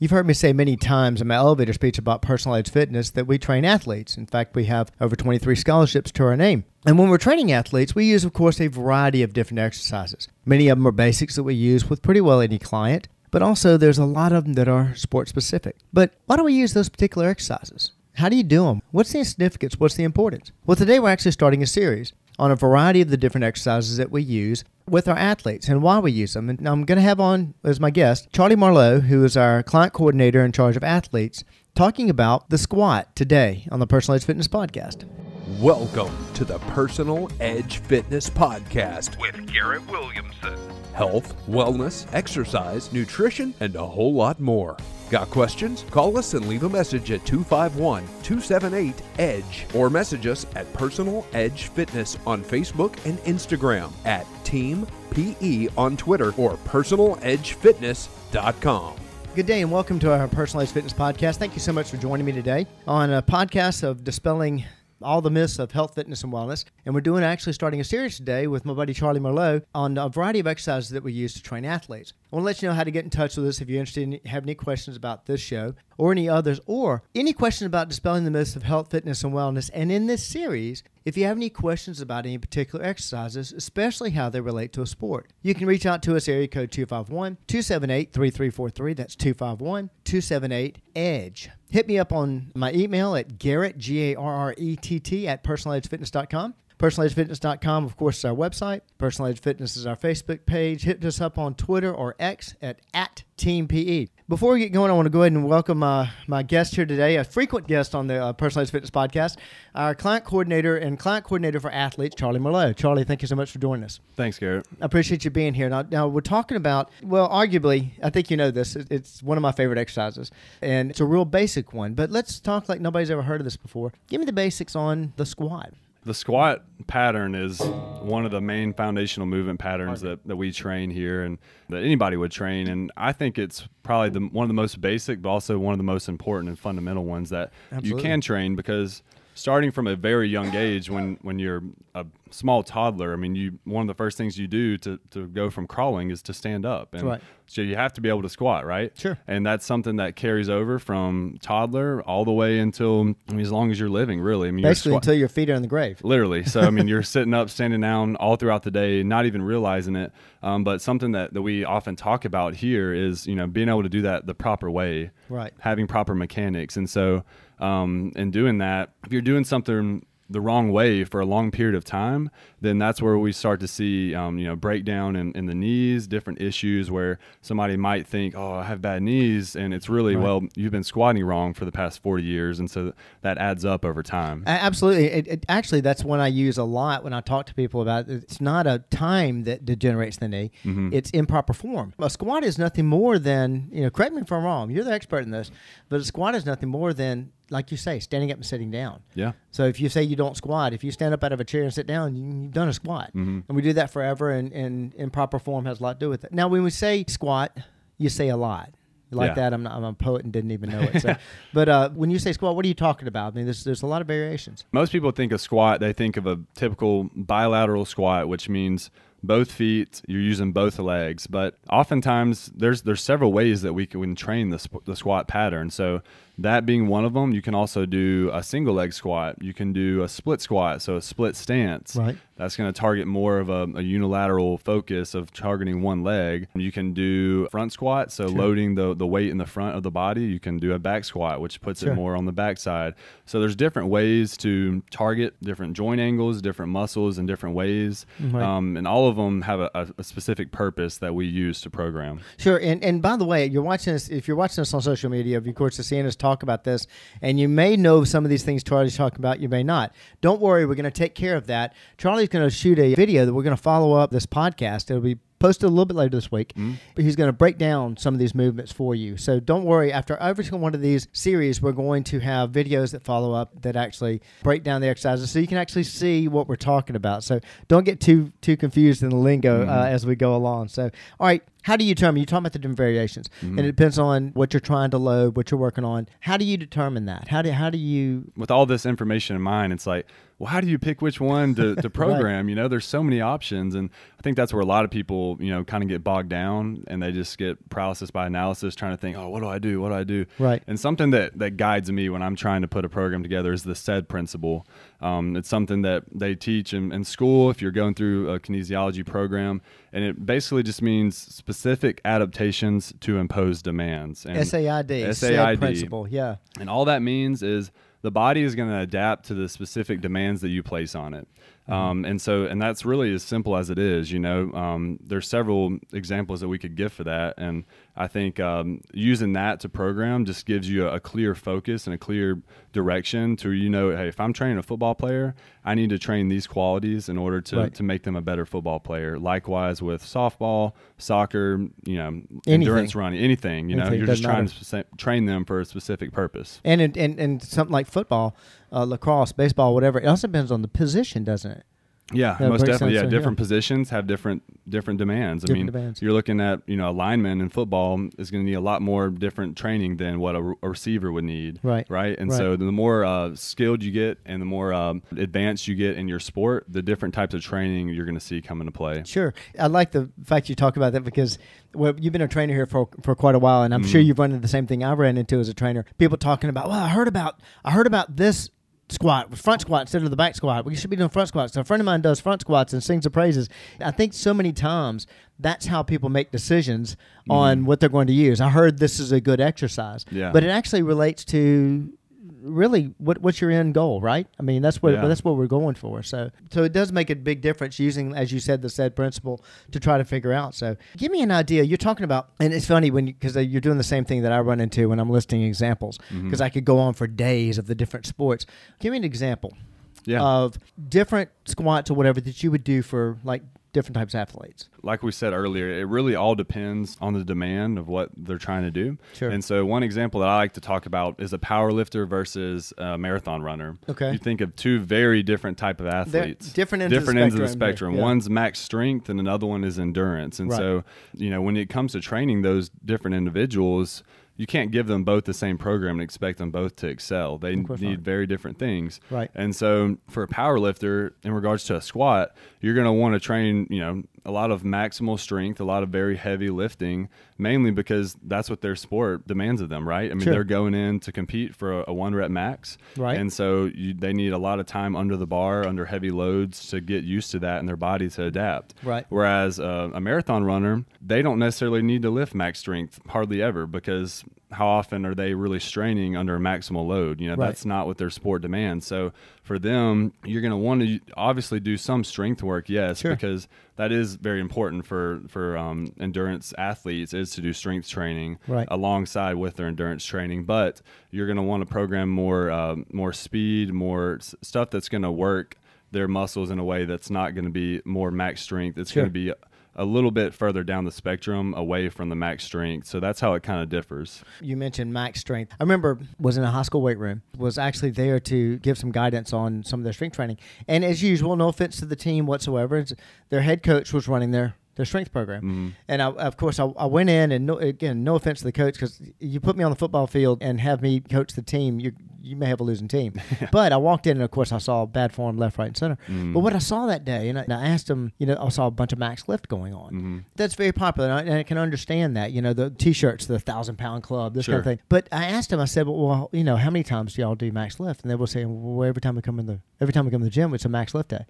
You've heard me say many times in my elevator speech about personalized fitness that we train athletes. In fact, we have over 23 scholarships to our name. And when we're training athletes, we use, of course, a variety of different exercises. Many of them are basics that we use with pretty well any client, but also there's a lot of them that are sport specific. But why do we use those particular exercises? How do you do them? What's the significance? What's the importance? Well, today we're actually starting a series on a variety of the different exercises that we use with our athletes and why we use them. And I'm going to have on as my guest Charlie Marlowe, who is our client coordinator in charge of athletes, talking about the squat today on the Personal Edge Fitness Podcast. Welcome to the Personal Edge Fitness Podcast with Garrett Williamson. Health, wellness, exercise, nutrition, and a whole lot more. Got questions? Call us and leave a message at 251-278-EDGE or message us at Personal Edge Fitness on Facebook and Instagram, at Team PE on Twitter, or personaledgefitness.com. Good day and welcome to our Personal Edge Fitness Podcast. Thank you so much for joining me today on a podcast of dispelling all the myths of health, fitness, and wellness. And we're actually starting a series today with my buddy Charlie Marlowe on a variety of exercises that we use to train athletes. I want to let you know how to get in touch with us if you're interested in have any questions about this show or any others, or any questions about dispelling the myths of health, fitness, and wellness. And in this series, if you have any questions about any particular exercises, especially how they relate to a sport, you can reach out to us, area code 251-278-3343. That's 251-278-EDGE. Hit me up on my email at Garrett, Garrett, at personaledgefitness.com. Personaledgefitness.com, of course, is our website. Personal Edge Fitness is our Facebook page. Hit us up on Twitter or X at Team PE. Before we get going, I want to go ahead and welcome my guest here today, a frequent guest on the Personal Edge Fitness Podcast, our client coordinator for athletes, Charlie Marlowe. Charlie, thank you so much for joining us. Thanks, Garrett. I appreciate you being here. Now we're talking about, well, arguably, I think you know this, it's one of my favorite exercises, and it's a real basic one, but let's talk like nobody's ever heard of this before. Give me the basics on the squat. The squat pattern is one of the main foundational movement patterns that we train here and that anybody would train. And I think it's probably one of the most basic, but also one of the most important and fundamental ones that you can train, because starting from a very young age, when you're a small toddler, I mean, one of the first things you do to go from crawling is to stand up. And so you have to be able to squat, right? Sure. And that's something that carries over from toddler all the way until, I mean, as long as you're living, really. I mean, basically until your feet are in the grave. Literally. So, I mean, you're sitting up, standing down all throughout the day, not even realizing it. But something that we often talk about here is, being able to do that the proper way. Right. Having proper mechanics. And so, in doing that, if you're doing something the wrong way for a long period of time, then that's where we start to see, breakdown in the knees, different issues where somebody might think, oh, I have bad knees. And it's really, well, you've been squatting wrong for the past 40 years. And so that adds up over time. Absolutely. Actually, that's one I use a lot when I talk to people about it. It's not a time that degenerates the knee. Mm-hmm. It's improper form. A squat is nothing more than, correct me if I'm wrong, you're the expert in this, but a squat is nothing more than, like you say, standing up and sitting down. Yeah. So if you say you don't squat, if you stand up out of a chair and sit down, you've done a squat. Mm-hmm. And we do that forever, and improper form has a lot to do with it. Now, when we say squat, you say a lot. Like that, I'm a poet and didn't even know it. So, but when you say squat, what are you talking about? I mean, there's a lot of variations. Most people think of squat, they think of a typical bilateral squat, which means both feet, you're using both legs. But oftentimes, there's several ways that we can train the squat pattern. So that being one of them, you can also do a single leg squat. You can do a split squat, so a split stance. Right. That's going to target more of a unilateral focus of targeting one leg. You can do front squat, so loading the weight in the front of the body. You can do a back squat, which puts it more on the back side. So there's different ways to target different joint angles, different muscles in different ways. Right. And all of them have a specific purpose that we use to program. Sure. And by the way, if you're watching us on social media, of course, you're seeing us talk about this, and you may know some of these things Charlie's talking about, you may not. Don't worry, we're going to take care of that. Charlie's going to shoot a video that we're going to follow up this podcast. It'll be posted a little bit later this week. But he's going to break down some of these movements for you. So don't worry. After every single one of these series, we're going to have videos that follow up that actually break down the exercises so you can actually see what we're talking about. So don't get too confused in the lingo as we go along. So, all right. How do you determine? You talk about the different variations, and it depends on what you're trying to load, what you're working on. How do you determine that? How do you? With all this information in mind, it's like, well, how do you pick which one to program? Right. You know, there's so many options. And I think that's where a lot of people, you know, kind of get bogged down and they just get paralysis by analysis, trying to think, oh, what do I do? What do I do? Right. And something that guides me when I'm trying to put a program together is the SAID principle. It's something that they teach in school if you're going through a kinesiology program. And it basically just means specific adaptations to impose demands. And SAID. SAID Principle, yeah. And all that means is the body is going to adapt to the specific demands that you place on it. And that's really as simple as it is. You know, there's several examples that we could give for that. And I think using that to program just gives you a clear focus and a clear direction to, you know, hey, if I'm training a football player, I need to train these qualities in order to make them a better football player. Likewise with softball, soccer, you know, endurance running, anything, you know, you're just trying to train them for a specific purpose. And something like football, lacrosse, baseball, whatever, it also depends on the position, doesn't it? Yeah, most definitely. Yeah, different positions have different demands. I mean, you're looking at, you know, a lineman in football is going to need a lot more different training than what a receiver would need. Right. And so the more skilled you get and the more advanced you get in your sport, the different types of training you're going to see come into play. Sure. I like the fact you talk about that because you've been a trainer here for quite a while, and I'm sure you've run into the same thing I ran into as a trainer. People talking about, well, I heard about this squat, front squat instead of the back squat. We should be doing front squats. So a friend of mine does front squats and sings the praises. I think so many times that's how people make decisions on what they're going to use. I heard this is a good exercise. Yeah. But it actually relates to really what's your end goal, right? I mean, that's what we're going for. So it does make a big difference using, as you said, the SAID principle to try to figure out. So give me an idea. You're talking about, and it's funny because you're doing the same thing that I run into when I'm listing examples, because I could go on for days of the different sports. Give me an example of different squats or whatever that you would do for like different types of athletes. Like we said earlier, it really all depends on the demand of what they're trying to do. Sure. And so one example that I like to talk about is a power lifter versus a marathon runner. Okay. You think of two very different type of athletes. Different ends of the spectrum. Yeah. One's max strength and another one is endurance. And so, you know, when it comes to training those different individuals, you can't give them both the same program and expect them both to excel. They need very different things. Right. And so for a power lifter, in regards to a squat, you're going to want to train, you know, a lot of maximal strength, a lot of very heavy lifting, mainly because that's what their sport demands of them, right? I mean, they're going in to compete for a 1 rep max. Right. And so they need a lot of time under the bar, under heavy loads to get used to that and their body to adapt. Right. Whereas a marathon runner, they don't necessarily need to lift max strength hardly ever, because how often are they really straining under a maximal load? You know, that's not what their sport demands. So for them, you're going to want to obviously do some strength work, yes, because that is very important for endurance athletes, is to do strength training alongside with their endurance training. But you're going to want to program more speed, more stuff that's going to work their muscles in a way that's not going to be more max strength. It's going to be a little bit further down the spectrum away from the max strength. So that's how it kind of differs. You mentioned max strength. I remember was in a high school weight room, was actually there to give some guidance on some of their strength training. And as usual, no offense to the team whatsoever, their head coach was running their strength program. And of course, I went in, and no offense to the coach, because you put me on the football field and have me coach the team, you may have a losing team. But I walked in, and of course I saw bad form left, right, and center. But what I saw that day, and I asked him, you know, I saw a bunch of max lift going on. That's very popular, and I can understand that, you know, the T-shirts, the 1,000-pound club, this kind of thing. But I asked him, I said, well, you know, how many times do y'all do max lift? And they were saying, well, every time we come to the gym, it's a max lift day.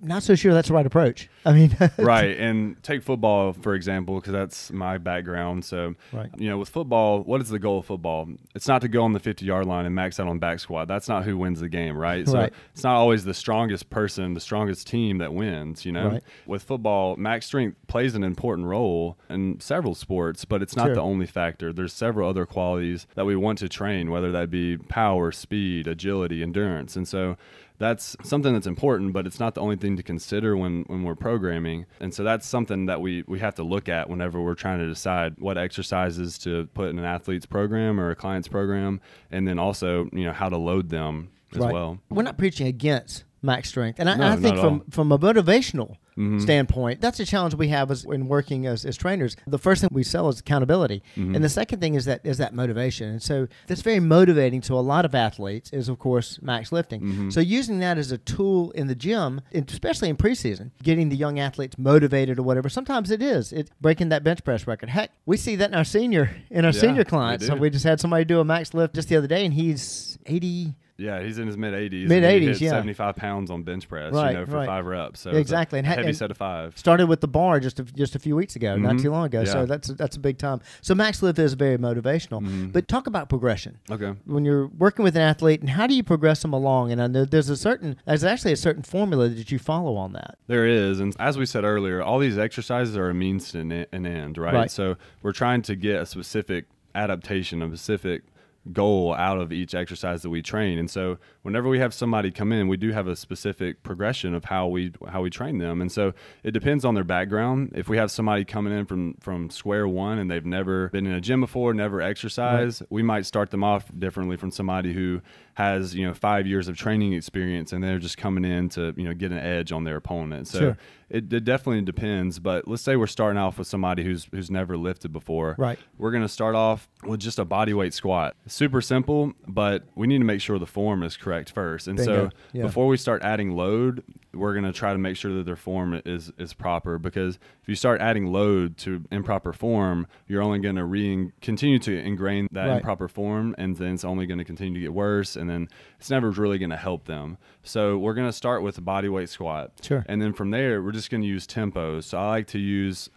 Not so sure that's the right approach. I mean, right. And take football, for example, because that's my background. So, you know, with football, what is the goal of football? It's not to go on the 50-yard line and max out on back squat. That's not who wins the game, right? So it's not always the strongest person, the strongest team that wins, you know? With football, max strength plays an important role in several sports, but it's not the only factor. There's several other qualities that we want to train, whether that be power, speed, agility, endurance. And so that's something that's important, but it's not the only thing to consider when we're programming. And so that's something that we have to look at whenever we're trying to decide what exercises to put in an athlete's program or a client's program, and then also, you know, how to load them as well. We're not preaching against max strength. And I think from a motivational standpoint. That's a challenge we have in working as trainers. The first thing we sell is accountability. And the second thing is that motivation. And so that's very motivating to a lot of athletes is, of course, max lifting. So using that as a tool in the gym, especially in preseason, getting the young athletes motivated or whatever. Sometimes it's breaking that bench press record. Heck, we see that in our senior clients. So we just had somebody do a max lift just the other day, and he's 80. Yeah, he's in his mid-80s. Mid-80s, yeah. 75 pounds on bench press, for 5 reps. So exactly. It's a heavy set of 5. Started with the bar just a few weeks ago, not too long ago. Yeah. So that's a big time. So max lift is very motivational. But talk about progression. Okay. When you're working with an athlete, and how do you progress them along? And I know there's actually a certain formula that you follow on that. There is. And as we said earlier, all these exercises are a means to an end, right? So we're trying to get a specific adaptation, a specific goal out of each exercise that we train. And so whenever we have somebody come in, we do have a specific progression of how we train them. And so it depends on their background. If we have somebody coming in from square one and they've never been in a gym before, never exercised, we might start them off differently from somebody who has 5 years of training experience and they're just coming in to get an edge on their opponent. So it definitely depends. But let's say we're starting off with somebody who's never lifted before. Right. We're going to start off with just a body weight squat. Super simple, but we need to make sure the form is correct first. And so before we start adding load, we're going to try to make sure that their form is proper, because if you start adding load to improper form, you're only going to continue to ingrain that improper form, and then it's only going to continue to get worse, and then it's never really going to help them. So we're going to start with a body weight squat. Sure. And then from there, we're just going to use tempos. So I like to use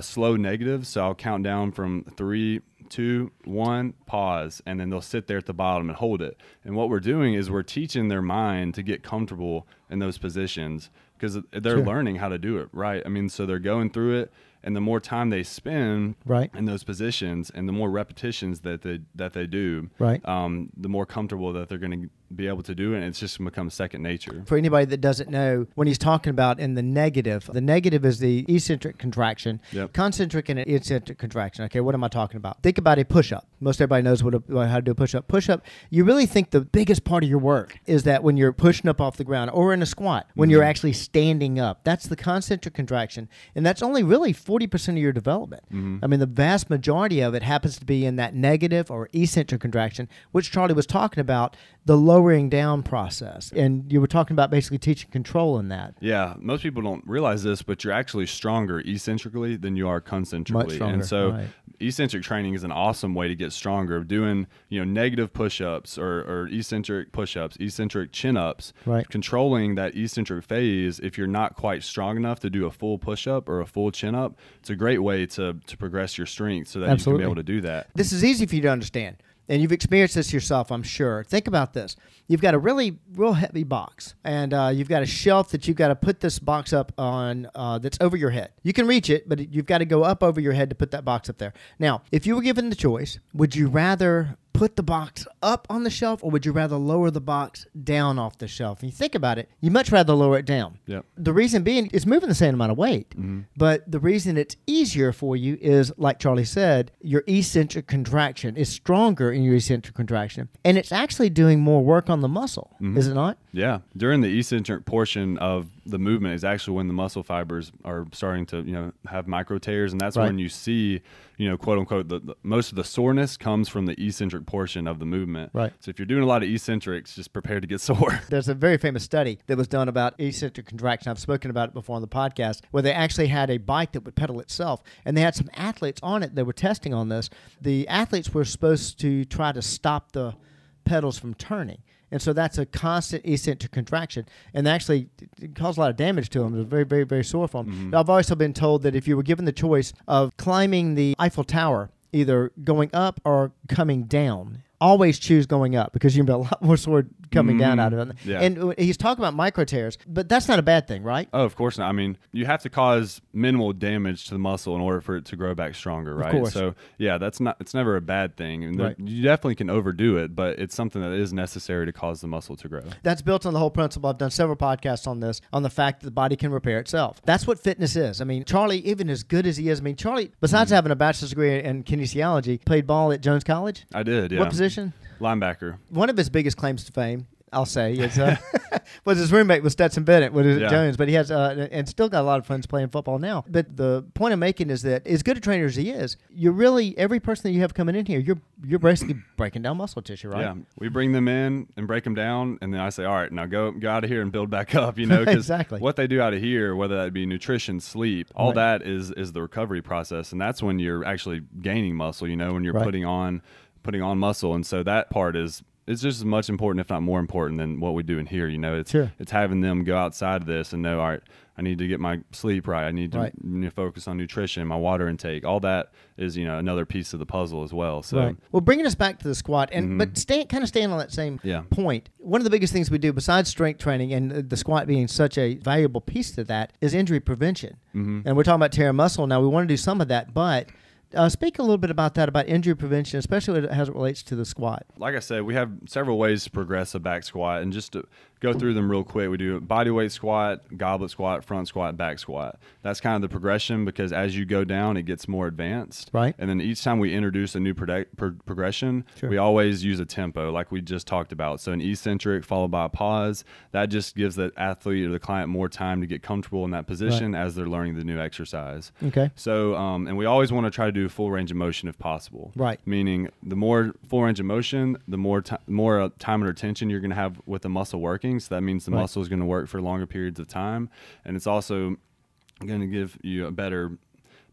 slow negatives. So I'll count down from 3, 2, 1, pause, and then they'll sit there at the bottom and hold it. And what we're doing is we're teaching their mind to get comfortable in those positions, because they're learning how to do it right. I mean, so they're going through it, and the more time they spend in those positions, and the more repetitions that they do, the more comfortable that they're going to be able to do it, and it's just becomes second nature. For anybody that doesn't know, when he's talking about in the negative is the eccentric contraction, concentric and eccentric contraction. Okay, what am I talking about? Think about a push-up. Most everybody knows how to do a push-up. Push-up, you really think the biggest part of your work is that when you're pushing up off the ground, or in a squat, when you're actually standing up. That's the concentric contraction, and that's only really 40% of your development. I mean, the vast majority of it happens to be in that negative or eccentric contraction, which Charlie was talking about, the lowering down process. And you were talking about basically teaching control in that. Yeah, most people don't realize this, but you're actually stronger eccentrically than you are concentrically. Much stronger. And so eccentric training is an awesome way to get stronger. Doing negative push-ups or eccentric push-ups, eccentric chin-ups, controlling that eccentric phase. If you're not quite strong enough to do a full push-up or a full chin-up, it's a great way to progress your strength so that you can be able to do that. This is easy for you to understand. And you've experienced this yourself, I'm sure. Think about this. You've got a real heavy box, and you've got a shelf that you've got to put this box up on that's over your head. You can reach it, but you've got to go up over your head to put that box up there. Now, if you were given the choice, would you rather put the box up on the shelf, or would you rather lower the box down off the shelf? And you think about it, you much rather lower it down. Yep. The reason being, it's moving the same amount of weight, but the reason it's easier for you is, like Charlie said, your eccentric contraction is stronger in your eccentric contraction, and it's actually doing more work on the muscle, is it not? Yeah. During the eccentric portion of the movement is actually when the muscle fibers are starting to, have micro tears, and that's when you see, quote unquote, the most of the soreness comes from the eccentric portion of the movement. Right. So if you're doing a lot of eccentrics, just prepare to get sore. There's a very famous study that was done about eccentric contraction. I've spoken about it before on the podcast, where they actually had a bike that would pedal itself, and they had some athletes on it that were testing on this. The athletes were supposed to try to stop the pedals from turning. And so that's a constant eccentric contraction. And actually, it caused a lot of damage to them. It was very, very, very sore for them. I've also been told that if you were given the choice of climbing the Eiffel Tower, either going up or coming down, always choose going up, because you're going to be a lot more sore coming down out of it. Yeah. And he's talking about micro tears, but that's not a bad thing, right? Oh, of course not. I mean, you have to cause minimal damage to the muscle in order for it to grow back stronger, right? Of course. So yeah, it's never a bad thing. And you definitely can overdo it, but it's something that is necessary to cause the muscle to grow. That's built on the whole principle. I've done several podcasts on this, on the fact that the body can repair itself. That's what fitness is. I mean, Charlie, even as good as he is, Charlie, besides having a bachelor's degree in kinesiology, played ball at Jones College. I did, yeah. What position? Linebacker. One of his biggest claims to fame, I'll say. It's was his roommate was Stetson Bennett with Yeah. Jones, but he has and still got a lot of friends playing football now. But the point I'm making is that as good a trainer as he is, you're really every person that you have coming in here, you're basically breaking down muscle tissue, right? Yeah, we bring them in and break them down, and then I say, all right, now go out of here and build back up, you know, 'cause Exactly. what they do out of here, whether that be nutrition, sleep, all Right. that is the recovery process, and that's when you're actually gaining muscle, you know, when you're Right. putting on muscle, and so that part is just as much important, if not more important, than what we do in here. You know, it's Sure. it's having them go outside of this and know, all right, I need to get my sleep right. I need to Right. focus on nutrition, my water intake. All that is, you know, another piece of the puzzle as well. So Right. Well, bringing us back to the squat, and but staying on that same Yeah. point. One of the biggest things we do, besides strength training, and the squat being such a valuable piece to that, is injury prevention. And we're talking about tearing muscle now. We want to do some of that, but speak a little bit about that, about injury prevention, especially as it relates to the squat. like I said, we have several ways to progress a back squat, and just to go through them real quick, we do body weight squat, goblet squat, front squat, back squat. That's kind of the progression, because as you go down, it gets more advanced. Right. And then each time we introduce a new progression, Sure. we always use a tempo, like we just talked about. So an eccentric followed by a pause, that just gives the athlete or the client more time to get comfortable in that position as they're learning the new exercise. Okay. So, and we always want to try to do full range of motion if possible. Right. Meaning, the more full range of motion, the more time under tension you're going to have with the muscle working. So that means the Right. muscle is going to work for longer periods of time, and it's also going to give you a better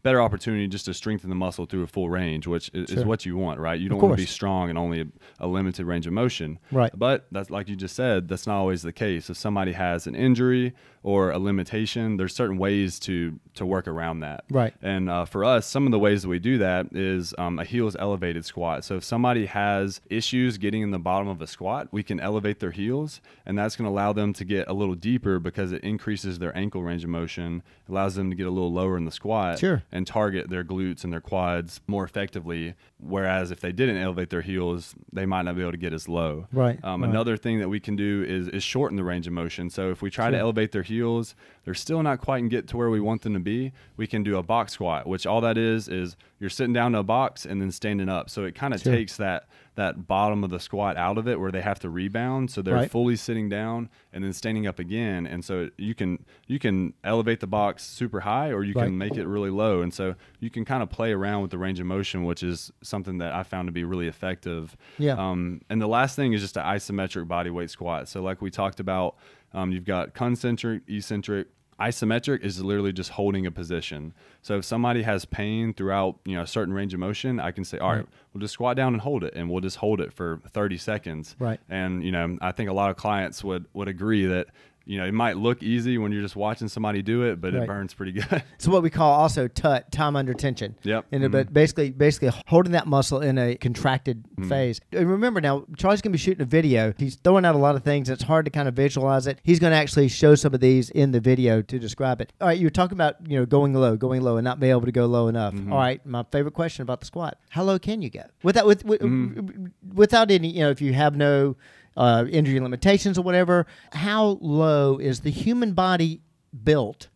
opportunity just to strengthen the muscle through a full range, which is Sure. what you want, right? You don't Of want to be course. strong and only a limited range of motion. Right. But that's, like you just said, that's not always the case. If somebody has an injury or a limitation, there's certain ways to work around that. Right. And for us, some of the ways that we do that is a heels elevated squat. So if somebody has issues getting in the bottom of a squat, we can elevate their heels, and that's going to allow them to get a little deeper, because it increases their ankle range of motion, allows them to get a little lower in the squat. Sure. And target their glutes and their quads more effectively. Whereas if they didn't elevate their heels, they might not be able to get as low. Right. Another thing that we can do is shorten the range of motion. So if we try to Sure. elevate their heels, they're still not quite get to where we want them to be. We can do a box squat, which all that is you're sitting down to a box and then standing up. So it kind of Sure. takes that bottom of the squat out of it, where they have to rebound. So they're Right. fully sitting down and then standing up again. And so you can elevate the box super high, or you Right. can make it really low. And so you can kind of play around with the range of motion, which is something that I found to be really effective. Yeah. And the last thing is just an isometric body weight squat. So like we talked about, you've got concentric, eccentric. Isometric is literally just holding a position. So if somebody has pain throughout, a certain range of motion, I can say, all right, we'll just squat down and hold it, and we'll just hold it for 30 seconds. Right. And, I think a lot of clients would agree that, it might look easy when you're just watching somebody do it, but Right. it burns pretty good. It's what we call also TUT, time under tension. Yep. And but basically holding that muscle in a contracted phase. And remember now, Charlie's going to be shooting a video. He's throwing out a lot of things. It's hard to kind of visualize it. He's going to actually show some of these in the video to describe it. All right, you were talking about going low, and not being able to go low enough. All right, my favorite question about the squat: how low can you go without any? If you have no injury limitations or whatever, how low is the human body built,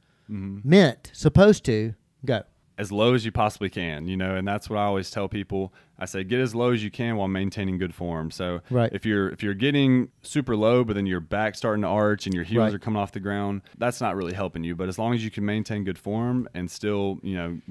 supposed to go? As low as you possibly can, and that's what I always tell people. I say, get as low as you can while maintaining good form. So Right. if you're getting super low, but then your back's starting to arch and your heels Right. are coming off the ground, that's not really helping you. But as long as you can maintain good form and still,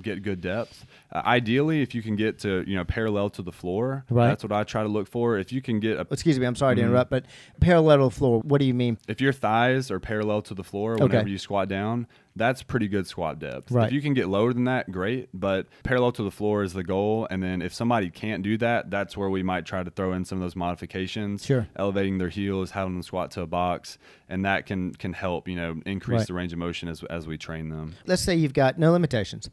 get good depth, ideally, if you can get to, parallel to the floor, Right. that's what I try to look for. If you can get Excuse me, I'm sorry to interrupt, but parallel to the floor, what do you mean? if your thighs are parallel to the floor whenever you squat down, that's pretty good squat depth. Right. If you can get lower than that, great, but parallel to the floor is the goal. And then if somebody can't do that, that's where we might try to throw in some of those modifications. Sure. Elevating their heels, having them squat to a box, and that can help, increase Right. the range of motion as we train them. Let's say you've got no limitations.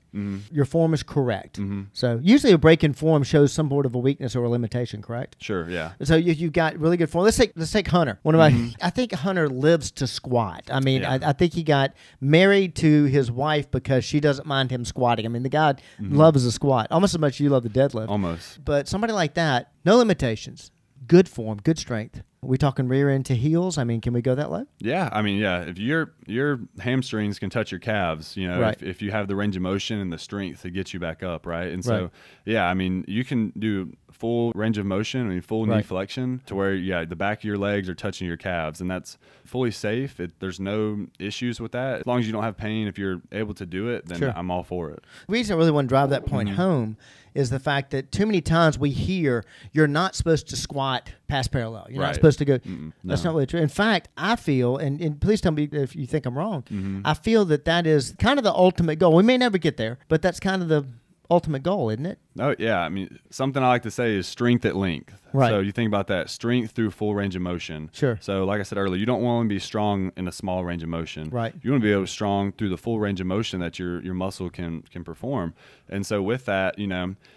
Your form is correct. So usually a break in form shows some sort of a weakness or a limitation, correct? Sure, yeah. So you've got really good form. Let's take Hunter. One of my, I think Hunter lives to squat. I mean, Yeah. I think he got married to his wife because she doesn't mind him squatting. I mean, the guy loves a squat almost as much as you love the deadlift. Almost. But somebody like that, no limitations, good form, good strength. Are we talking rear end to heels? I mean, can we go that low? Yeah, I mean, yeah. If your hamstrings can touch your calves, Right. if you have the range of motion and the strength to get you back up, right? And Right. so, yeah, I mean, you can do full range of motion, full knee flexion to where, the back of your legs are touching your calves, and that's fully safe. There's no issues with that. As long as you don't have pain, if you're able to do it, then I'm all for it. The reason I really want to drive that point home is the fact that too many times we hear you're not supposed to squat past parallel. You're not supposed to go. That's not really true. In fact, I feel, and please tell me if you think I'm wrong, I feel that is kind of the ultimate goal. We may never get there, but that's kind of the ultimate goal, isn't it? Oh, yeah. Something I like to say is strength at length. Right. So you think about that, strength through full range of motion. Sure. So like I said earlier, you don't want to be strong in a small range of motion. Right. You want to be able to strong through the full range of motion that your muscle can perform. And so with that,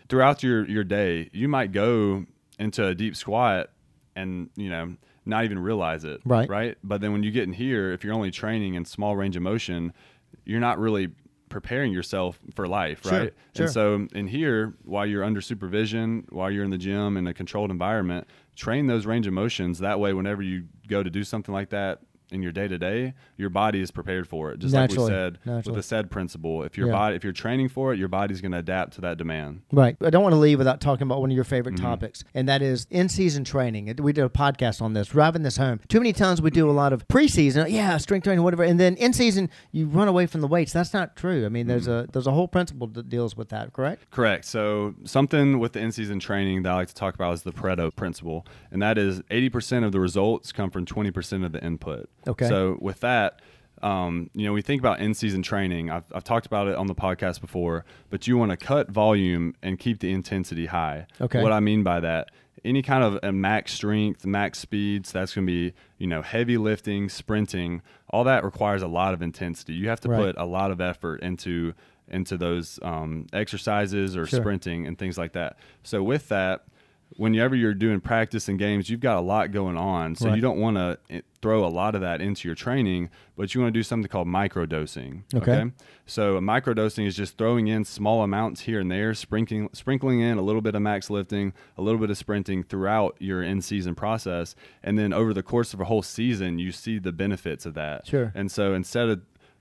throughout your day, you might go into a deep squat and, not even realize it. Right. Right. But then when you get in here, if you're only training in small range of motion, you're not really preparing yourself for life, right? Sure. And so in here, while you're under supervision, while you're in the gym in a controlled environment, train those range of motions. That way, whenever you go to do something like that in your day-to-day, your body is prepared for it. Just like we said with the SAID principle. If your body, if you're training for it, your body's going to adapt to that demand. Right. I don't want to leave without talking about one of your favorite topics, and that is in-season training. We did a podcast on this, driving this home. Too many times we do a lot of preseason, strength training, whatever, and then in-season you run away from the weights. That's not true. There's a whole principle that deals with that, correct? Correct. So something with the in-season training that I like to talk about is the Pareto principle, and that is 80% of the results come from 20% of the input. Okay. So with that, we think about in-season training. I've talked about it on the podcast before, but you want to cut volume and keep the intensity high. Okay. What I mean by that, any kind of a max strength, max speeds, that's going to be, heavy lifting, sprinting, all that requires a lot of intensity. You have to put a lot of effort into those exercises or sprinting and things like that. So with that, whenever you're doing practice and games, you've got a lot going on. So you don't want to throw a lot of that into your training, but you want to do something called microdosing. Okay. So a microdosing is just throwing in small amounts here and there, sprinkling in a little bit of max lifting, a little bit of sprinting throughout your in-season process. And then over the course of a whole season, you see the benefits of that. Sure. And so instead of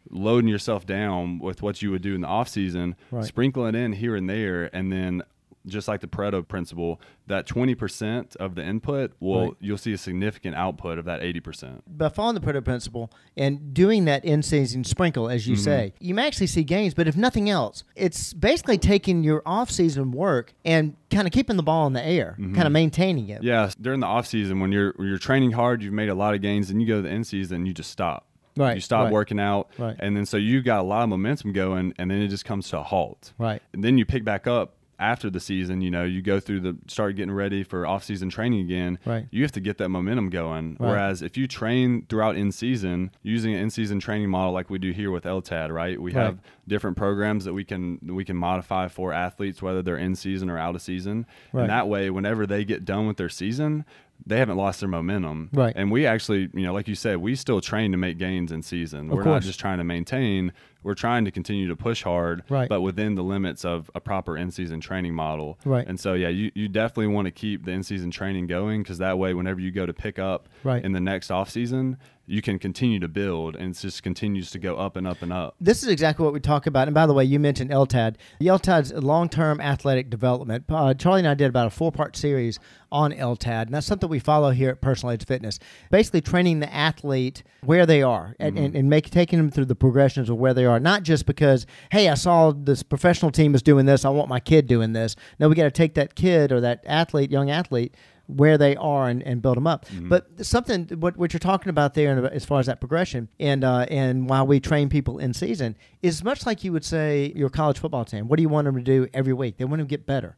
loading yourself down with what you would do in the off season, sprinkle it in here and there, and then just like the Pareto principle, that 20% of the input you'll see a significant output of that 80%. By following the Pareto principle and doing that in-season sprinkle, as you say, you may actually see gains, but if nothing else, it's basically taking your off-season work and kind of keeping the ball in the air, kind of maintaining it. Yeah, during the off-season, when you're training hard, you've made a lot of gains, and you go to the in-season, you just stop. Right. You stop working out, Right. and then so you got a lot of momentum going, and then it just comes to a halt. Right. And then you pick back up after the season. You go through start getting ready for off-season training again. Right. You have to get that momentum going. Right. Whereas if you train throughout in-season, using an in-season training model like we do here with LTAD, right? We have different programs that we can modify for athletes, whether they're in season or out of season. Right. And that way, whenever they get done with their season, they haven't lost their momentum. Right. And we actually, like you said, we still train to make gains in season. We're course. not just trying to maintain. We're trying to continue to push hard, Right. but within the limits of a proper in-season training model. Right. And so, you definitely want to keep the in-season training going, because that way, whenever you go to pick up in the next off-season, you can continue to build, and it just continues to go up and up and up. This is exactly what we talk about. And by the way, you mentioned LTAD. The LTAD's long-term athletic development. Charlie and I did about a 4-part series on LTAD, and that's something we follow here at Personal Edge Fitness. Basically training the athlete where they are and taking them through the progressions of where they are. Not just because, hey, I saw this professional team is doing this, I want my kid doing this. No, we got to take that kid or that athlete, young athlete, where they are and build them up. But something, what you're talking about there as far as that progression and while we train people in season is much like you would say your college football team. What do you want them to do every week? They want them to get better.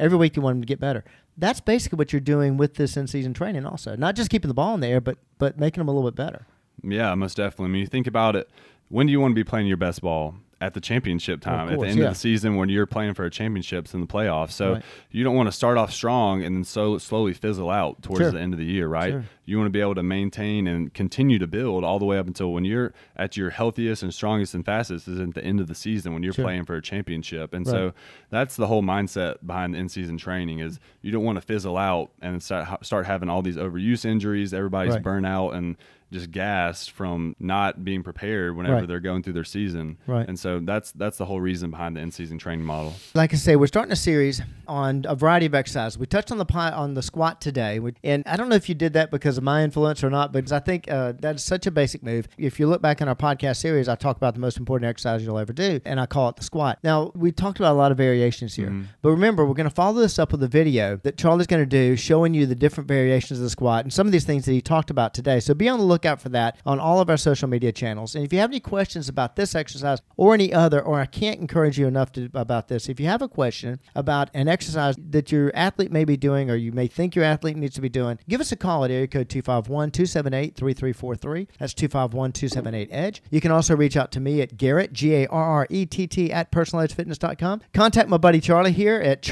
Every week you want them to get better. That's basically what you're doing with this in-season training also. Not just keeping the ball in the air, but making them a little bit better. Yeah, most definitely. You think about it, when do you want to be playing your best ball? At the championship time, at the end of the season, when you're playing for championships in the playoffs. So you don't want to start off strong and then slowly fizzle out towards the end of the year, right? Sure. You want to be able to maintain and continue to build all the way up until when you're at your healthiest and strongest and fastest is at the end of the season when you're playing for a championship. And so that's the whole mindset behind the in-season training is you don't want to fizzle out and start having all these overuse injuries. Everybody's burnt out, and just gassed from not being prepared whenever Right. they're going through their season. Right. And so that's the whole reason behind the in-season training model. Like I say, we're starting a series on a variety of exercises. We touched on the squat today, and I don't know if you did that because of my influence or not, because I think that's such a basic move. If you look back in our podcast series, I talk about the most important exercise you'll ever do, and I call it the squat. Now, we talked about a lot of variations here, but remember, we're going to follow this up with a video that Charlie's going to do showing you the different variations of the squat and some of these things that he talked about today. So be on the lookout for that on all of our social media channels. And if you have any questions about this exercise or any other, or I can't encourage you enough about this, if you have a question about an exercise that your athlete may be doing or you may think your athlete needs to be doing, give us a call at area code 251-278-3343. That's 251-278-EDGE. You can also reach out to me at Garrett, Garrett, at personaledgefitness.com. Contact my buddy Charlie here at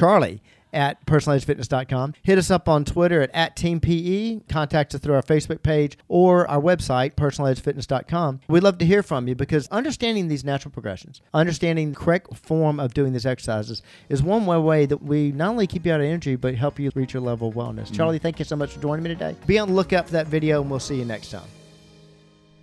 personaledgefitness.com. Hit us up on Twitter at TeamPE. Contact us through our Facebook page or our website, personaledgefitness.com. We'd love to hear from you because understanding these natural progressions, understanding the correct form of doing these exercises is one way that we not only keep you out of energy, but help you reach your level of wellness. Charlie, thank you so much for joining me today. Be on the lookout for that video, and we'll see you next time.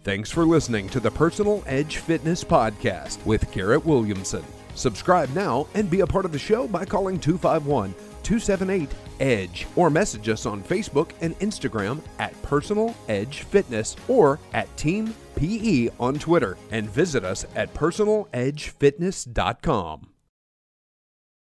Thanks for listening to the Personal Edge Fitness Podcast with Garrett Williamson. Subscribe now and be a part of the show by calling 251-278-EDGE or message us on Facebook and Instagram at Personal Edge Fitness or at Team PE on Twitter, and visit us at personaledgefitness.com.